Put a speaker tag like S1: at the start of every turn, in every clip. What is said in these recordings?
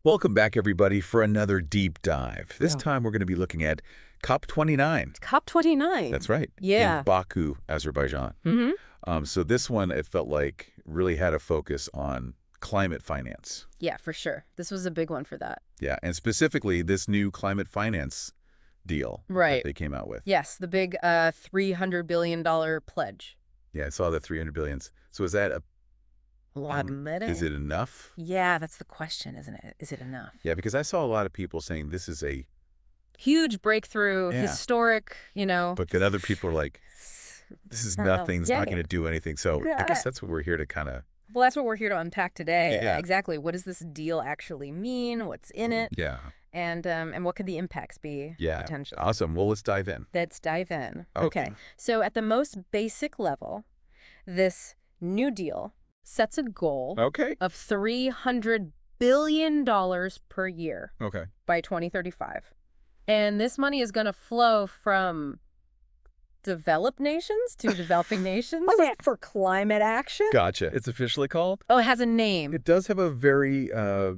S1: Welcome back, everybody, for another deep dive. This time we're going to be looking at COP29.
S2: COP29.
S1: That's right.
S2: Yeah.
S1: In Baku, Azerbaijan. So this one, it felt like, really had a focus on climate finance.
S2: Yeah, for sure. This was a big one for that.
S1: Yeah, and specifically this new climate finance deal that they came out with.
S2: Yes, the big $300 billion pledge.
S1: Yeah, I saw the 300 billions. So is that
S2: A lot of money.
S1: Is it enough?
S2: Yeah, that's the question, isn't it? Is it enough?
S1: Yeah, because I saw a lot of people saying this is a
S2: huge breakthrough, historic,
S1: But then other people are like, this is nothing. It's not going to do anything. So I guess that's what we're here to kind of...
S2: Well, that's what we're here to unpack today.
S1: Yeah.
S2: Exactly. What does this deal actually mean? What's in it?
S1: Yeah.
S2: And what could the impacts be potentially?
S1: Awesome. Well, let's dive in.
S2: Let's dive in.
S1: Okay.
S2: So at the most basic level, this new deal sets a goal of $300 billion per year by 2035. And this money is going to flow from developed nations to developing nations.
S3: What's that for climate action?
S1: Gotcha. It's officially called?
S2: Oh, it has a name.
S1: It does have a very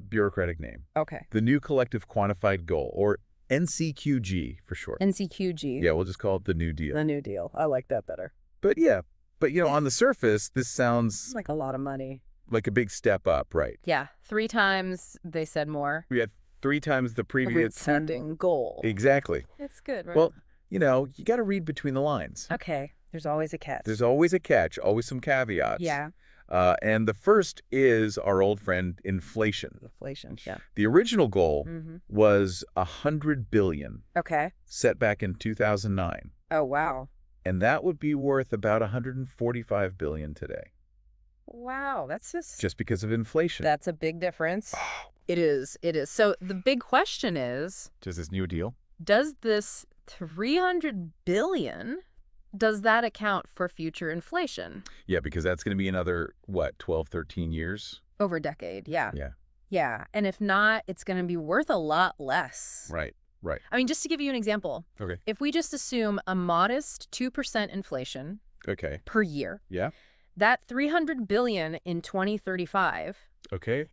S1: bureaucratic name.
S2: Okay.
S1: The New Collective Quantified Goal, or NCQG for short.
S2: NCQG.
S1: Yeah, we'll just call it the New Deal.
S3: The New Deal. I like that better.
S1: But on the surface, this sounds
S3: like a lot of money.
S1: Like a big step up, right?
S2: Yeah. 3 times, they said more.
S1: We had 3 times the previous
S3: setting goal.
S1: Exactly.
S2: It's good, right?
S1: Well, you got to read between the lines.
S2: Okay. There's always a catch.
S1: There's always a catch, always some caveats.
S2: Yeah.
S1: And the first is our old friend inflation.
S3: Inflation, yeah.
S1: The original goal was $100 billion.
S2: Okay.
S1: Set back in 2009.
S2: Oh, wow.
S1: And that would be worth about $145 billion today.
S2: Wow, that's
S1: just because of inflation.
S2: That's a big difference. It is. It is. So the big question is,
S1: does this new deal?
S2: Does this $300 billion, does that account for future inflation?
S1: Yeah, because that's going to be another, 12, 13 years?
S2: Over a decade, yeah.
S1: Yeah.
S2: Yeah, and if not, it's going to be worth a lot less.
S1: Right.
S2: I mean, just to give you an example.
S1: Okay.
S2: If we just assume a modest 2% inflation per year.
S1: Yeah.
S2: That $300 billion in 2035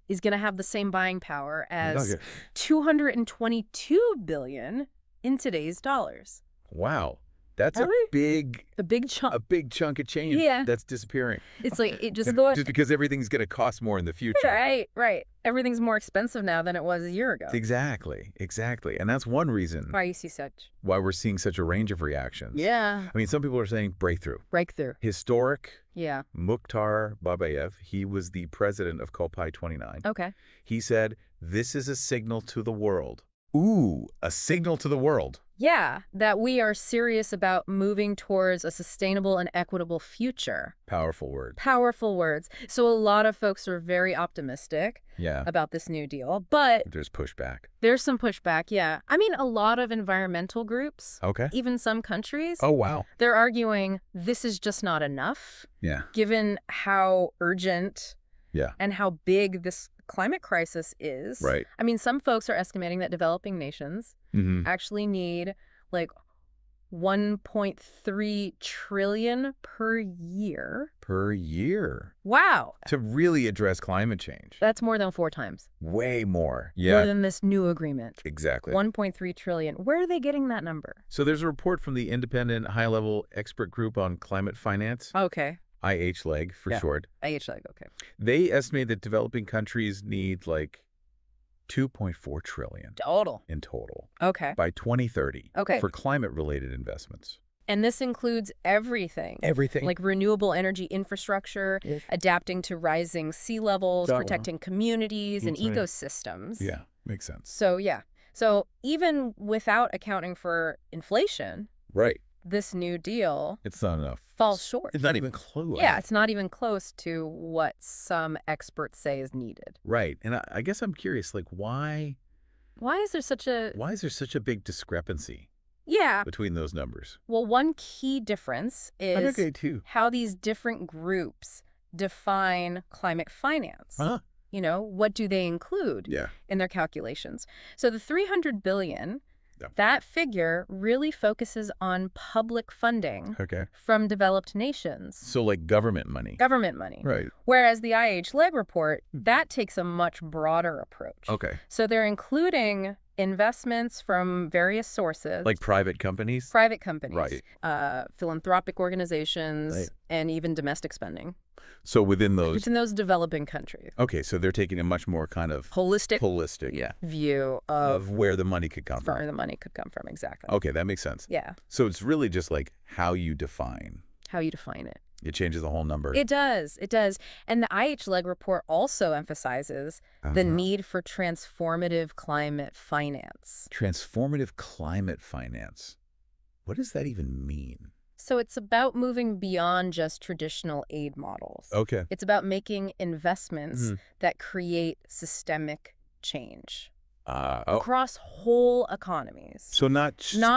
S2: is going to have the same buying power as $222 billion in today's dollars.
S1: Wow. That's a big
S2: chunk.
S1: A big chunk of change that's disappearing.
S2: It's like it just
S1: just because everything's going to cost more in the future.
S2: Right. Everything's more expensive now than it was a year ago.
S1: Exactly. And that's one reason
S2: why
S1: we're seeing such a range of reactions.
S2: Yeah.
S1: I mean, some people are saying breakthrough. Historic.
S2: Yeah.
S1: Mukhtar Babayev, he was the president of COP29.
S2: Okay.
S1: He said, "This is a signal to the world." Ooh, a signal to the world.
S2: Yeah, that we are serious about moving towards a sustainable and equitable future.
S1: Powerful words.
S2: Powerful words. So a lot of folks are very optimistic about this new deal, but
S1: there's pushback.
S2: There's some pushback, yeah. I mean, a lot of environmental groups, even some countries.
S1: Oh, wow.
S2: They're arguing this is just not enough.
S1: Yeah.
S2: Given how urgent and how big this climate crisis is.
S1: Right.
S2: I mean, some folks are estimating that developing nations actually need like 1.3 trillion per year.
S1: Per year.
S2: Wow.
S1: To really address climate change.
S2: That's more than 4 times.
S1: Way more. Yeah.
S2: More than this new agreement.
S1: Exactly.
S2: 1.3 trillion. Where are they getting that number?
S1: So there's a report from the Independent High-Level Expert Group on Climate Finance.
S2: Okay.
S1: IHLEG for short.
S2: IHLEG, okay.
S1: They estimate that developing countries need like 2.4 trillion in total.
S2: Okay.
S1: By 2030.
S2: Okay.
S1: For climate-related investments.
S2: And this includes everything.
S1: Everything.
S2: Like renewable energy infrastructure, adapting to rising sea levels, protecting communities and ecosystems.
S1: Yeah, makes sense.
S2: So, So even without accounting for inflation, this new deal
S1: it's not enough.
S2: Falls short.
S1: It's not even close.
S2: Yeah, it's not even close to what some experts say is needed.
S1: Right. And I guess I'm curious, like, why
S2: is there such a
S1: big discrepancy between those numbers?
S2: Well, one key difference is how these different groups define climate finance. What do they include in their calculations? So the $300 billion
S1: Yeah.
S2: That figure really focuses on public funding from developed nations.
S1: So like government money.
S2: Government money.
S1: Right.
S2: Whereas the IH-Leg report, that takes a much broader approach. So they're including investments from various sources.
S1: Like private companies?
S2: Private companies.
S1: Right.
S2: Philanthropic organizations, and even domestic spending.
S1: So within those...
S2: Within those developing countries.
S1: Okay, so they're taking a much more kind of...
S2: Holistic
S1: view of where the money could come from.
S2: Where the money could come from, exactly.
S1: Okay, that makes sense.
S2: Yeah.
S1: So it's really just like how you define.
S2: How you define it.
S1: It changes the whole number.
S2: It does. It does. And the IH-Leg report also emphasizes the need for transformative climate finance.
S1: Transformative climate finance. What does that even mean?
S2: So it's about moving beyond just traditional aid models.
S1: Okay.
S2: It's about making investments that create systemic change across whole economies.
S1: So not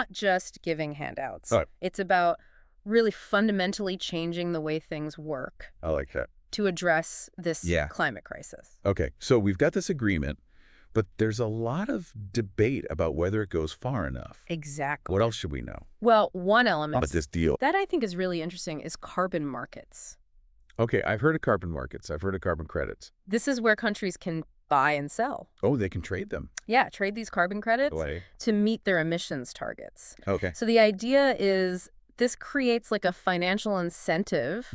S2: just giving handouts.
S1: Right.
S2: It's about really fundamentally changing the way things work.
S1: I like that.
S2: To address this climate crisis.
S1: Okay, so we've got this agreement, but there's a lot of debate about whether it goes far enough.
S2: Exactly.
S1: What else should we know?
S2: Well, one element
S1: about this deal
S2: that I think is really interesting is carbon markets.
S1: Okay, I've heard of carbon markets. I've heard of carbon credits.
S2: This is where countries can buy and sell.
S1: Oh, they can trade them.
S2: Yeah, trade these carbon credits to meet their emissions targets.
S1: Okay.
S2: So the idea is this creates like a financial incentive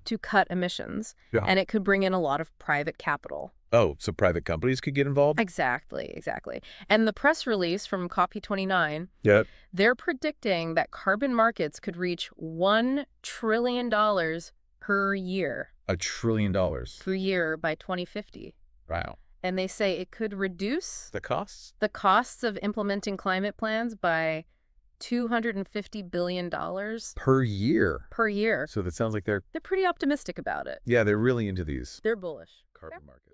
S2: to cut emissions, and it could bring in a lot of private capital.
S1: Oh, so private companies could get involved?
S2: Exactly, exactly. And the press release from COP29, they're predicting that carbon markets could reach $1 trillion per year.
S1: $1 trillion?
S2: Per year by 2050.
S1: Wow.
S2: And they say it could reduce
S1: the costs?
S2: The costs of implementing climate plans by $250 billion.
S1: Per year?
S2: Per year.
S1: So that sounds like they're
S2: pretty optimistic about it.
S1: Yeah, they're really into these.
S2: They're bullish.
S1: Carbon markets.